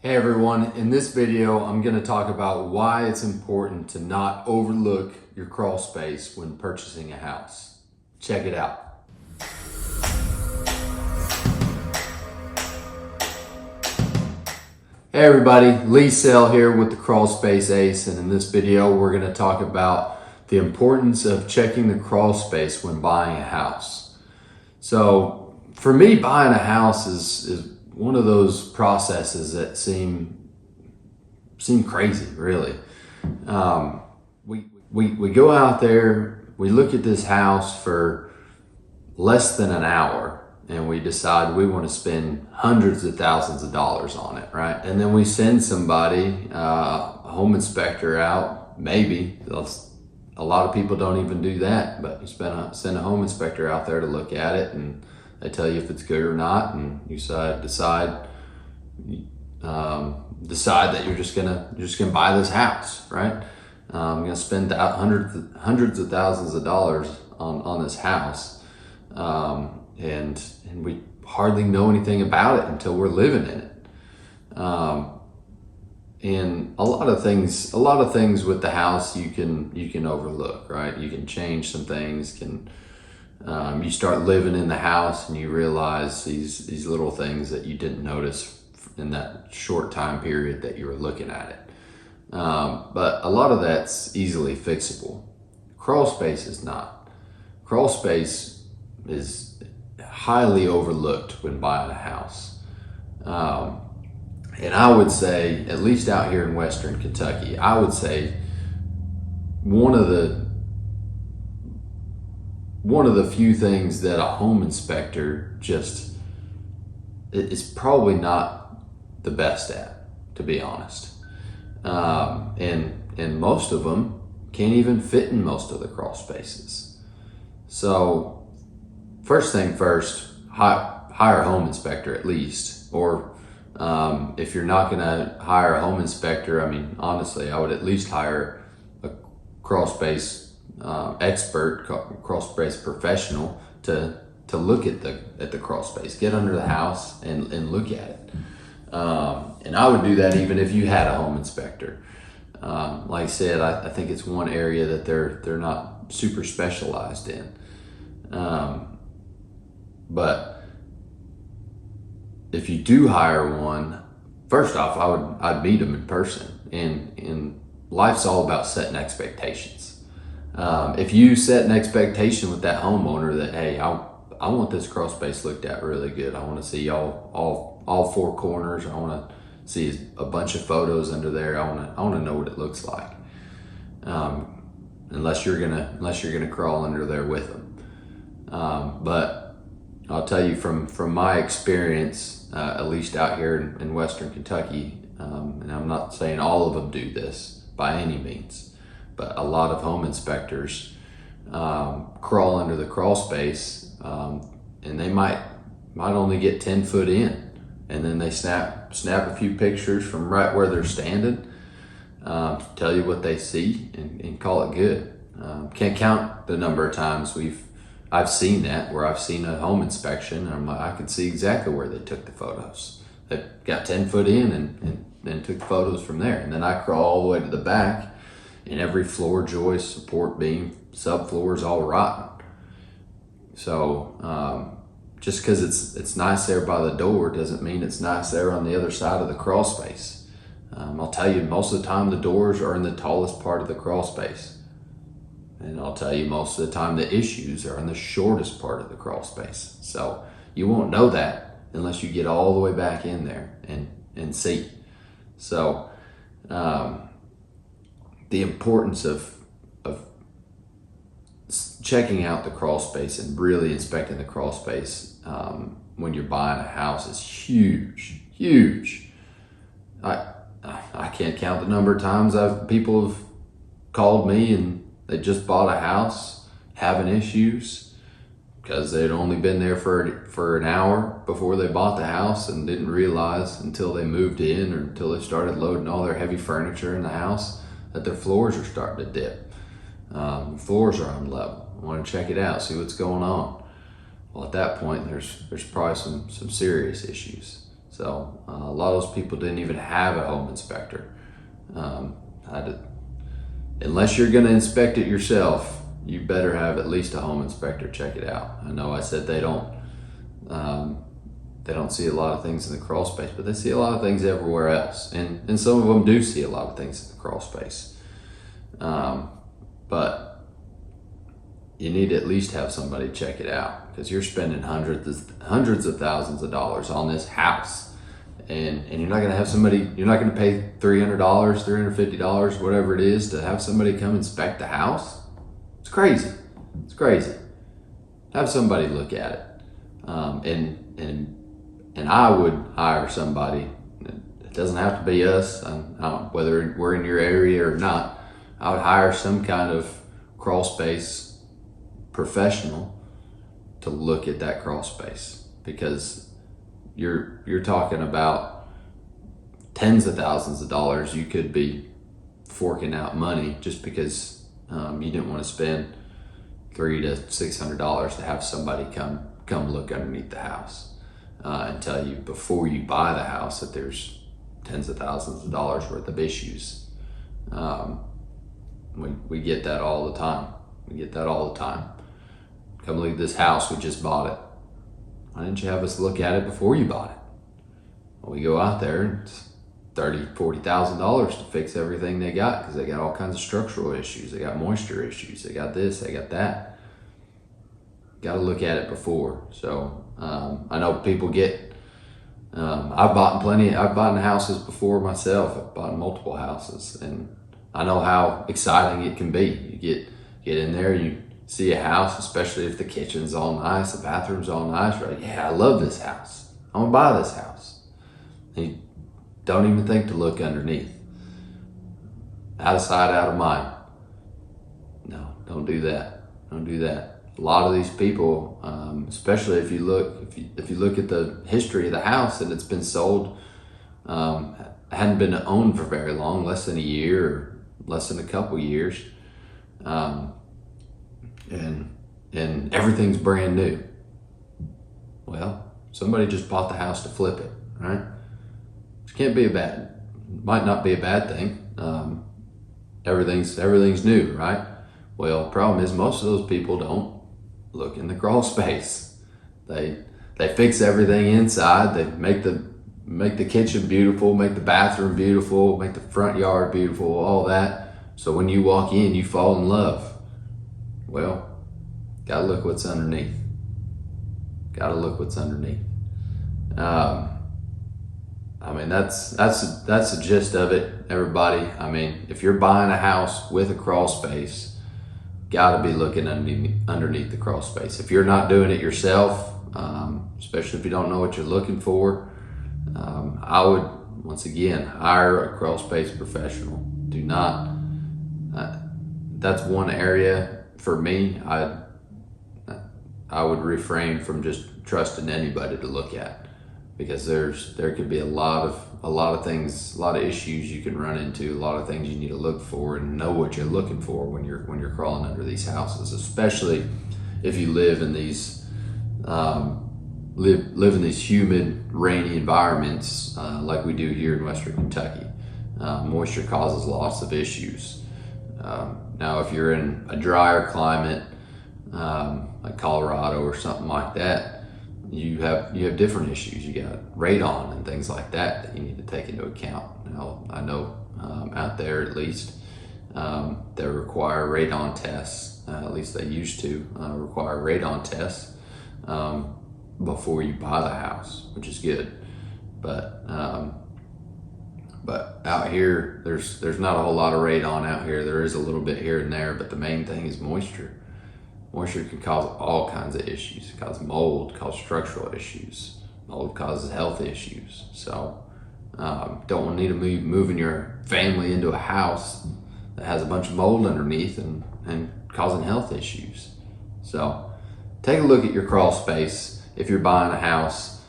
Hey everyone, in this video I'm going to talk about why it's important to not overlook your crawl space when purchasing a house. Check it out. Hey everybody, Lee Sell here with the Crawlspace Ace, and in this video we're going to talk about the importance of checking the crawl space when buying a house. So for me, buying a house is one of those processes that seem crazy, really. We go out there, we look at this house for less than an hour, and we decide we want to spend hundreds of thousands of dollars on it, right? And then we send somebody, a home inspector out, maybe. A lot of people don't even do that, but you send a home inspector out there to look at it, and they tell you if it's good or not, and you decide that you're just gonna buy this house, right? I'm gonna spend hundreds of thousands of dollars on this house, and we hardly know anything about it until we're living in it. And a lot of things with the house you can overlook, right? You can change some things. You start living in the house and you realize these little things that you didn't notice in that short time period that you were looking at it. But a lot of that's easily fixable. Crawl space is not. Crawl space is highly overlooked when buying a house. And I would say, at least out here in Western Kentucky, I would say one of the few things that a home inspector is probably not the best at, to be honest. And most of them can't even fit in most of the crawl spaces. So first thing first, hire a home inspector at least, or if you're not gonna hire a home inspector, I mean, honestly, I would at least hire a crawl space expert, crawl space professional to look at the crawl space, get under the house and look at it. And I would do that even if you had a home inspector. Like I said, I think it's one area that they're not super specialized in. But if you do hire one, first off, I'd meet them in person. And life's all about setting expectations. If you set an expectation with that homeowner that, hey, I want this crawl space looked at really good. I want to see all four corners. I want to see a bunch of photos under there. I want to know what it looks like. Unless you're gonna crawl under there with them. But I'll tell you from my experience, at least out here in Western Kentucky, and I'm not saying all of them do this by any means, but a lot of home inspectors crawl under the crawl space, and they might only get 10 foot in, and then they snap a few pictures from right where they're standing, tell you what they see and call it good. Can't count the number of times I've seen that, where I've seen a home inspection and I'm like, I can see exactly where they took the photos. They got 10 foot in and took photos from there. And then I crawl all the way to the back, and every floor joist, support beam, subfloor is all rotten. So just because it's nice there by the door doesn't mean it's nice there on the other side of the crawl space. I'll tell you, most of the time the doors are in the tallest part of the crawl space. And I'll tell you, most of the time the issues are in the shortest part of the crawl space. So you won't know that unless you get all the way back in there and see. So the importance of checking out the crawl space and really inspecting the crawl space when you're buying a house is huge. I can't count the number of times people have called me and they just bought a house having issues because they'd only been there for an hour before they bought the house, and didn't realize until they moved in or until they started loading all their heavy furniture in the house that their floors are starting to dip. Floors are unlevel. I want to check it out, see what's going on. Well, at that point, there's probably some serious issues. So a lot of those people didn't even have a home inspector. Unless you're going to inspect it yourself, you better have at least a home inspector check it out. I know I said they don't see a lot of things in the crawl space, but they see a lot of things everywhere else, and some of them do see a lot of things in the crawl space. But you need to at least have somebody check it out, because you're spending hundreds of thousands of dollars on this house, and you're not going to have somebody. You're not going to pay $300, $350, whatever it is, to have somebody come inspect the house. It's crazy. It's crazy. Have somebody look at it, and I would hire somebody. It doesn't have to be us. Whether we're in your area or not, I would hire some kind of crawl space professional to look at that crawl space, because you're talking about tens of thousands of dollars you could be forking out money just because you didn't want to spend $300 to $600 to have somebody come look underneath the house and tell you before you buy the house that there's tens of thousands of dollars worth of issues. We get that all the time. Come look at this house, we just bought it. Why didn't you have us look at it before you bought it? Well, we go out there and it's $30,000, $40,000 to fix everything they got, because they got all kinds of structural issues. They got moisture issues. They got this, they got that. Got to look at it before. So I know people get, I've bought in houses before myself. I've bought in multiple houses, and I know how exciting it can be. You get in there, you see a house, especially if the kitchen's all nice, the bathroom's all nice, right? Yeah, I love this house. I'm gonna buy this house. And you don't even think to look underneath. Out of sight, out of mind. No, don't do that. Don't do that. A lot of these people, especially if you look at the history of the house, and it's been sold, hadn't been owned for very long, less than a year, or less than a couple years. And everything's brand new. Well, somebody just bought the house to flip it, right? Which might not be a bad thing. Everything's new, right? Well, the problem is most of those people don't look in the crawl space. They fix everything inside. They make the kitchen beautiful, make the bathroom beautiful, make the front yard beautiful, all that. So when you walk in, you fall in love. Well, gotta look what's underneath. I mean, that's the gist of it, everybody. I mean, if you're buying a house with a crawl space, gotta be looking underneath the crawl space. If you're not doing it yourself, especially if you don't know what you're looking for, I would, once again, hire a crawl space professional. Do not, that's one area for me, I would refrain from just trusting anybody to look at, because there could be a lot of things, a lot of issues you can run into, a lot of things you need to look for and know what you're looking for when you're crawling under these houses, especially if you live in these live in these humid, rainy environments like we do here in Western Kentucky. Moisture causes lots of issues. Now, if you're in a drier climate, like Colorado or something like that, you have different issues. You got radon and things like that you need to take into account. Now, I know out there at least, they require radon tests. At least they used to require radon tests before you buy the house, which is good. But out here, there's not a whole lot of radon out here. There is a little bit here and there, but the main thing is moisture. Moisture can cause all kinds of issues. It causes mold, cause structural issues. Mold causes health issues. So don't need to be moving your family into a house that has a bunch of mold underneath and causing health issues. So take a look at your crawl space if you're buying a house.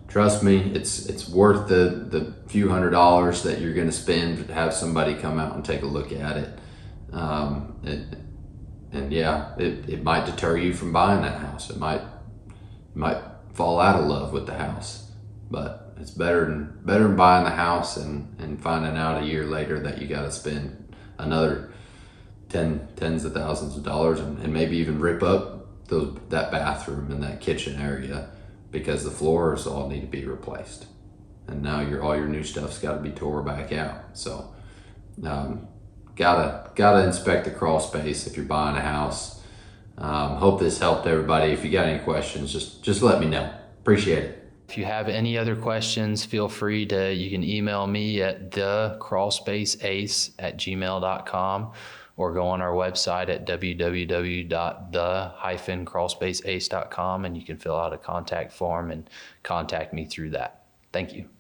Trust me, it's worth the few $100s that you're going to spend to have somebody come out and take a look at it. And yeah, it might deter you from buying that house. It might fall out of love with the house, but it's better than buying the house and finding out a year later that you got to spend another tens of thousands of dollars and maybe even rip up that bathroom and that kitchen area because the floors all need to be replaced. And now all your new stuff's got to be tore back out. So gotta inspect the crawl space if you're buying a house. Hope this helped everybody. If you got any questions, just let me know. Appreciate it. If you have any other questions, feel free you can email me at thecrawlspaceace@gmail.com or go on our website at www.the-crawlspaceace.com, and you can fill out a contact form and contact me through that. Thank you.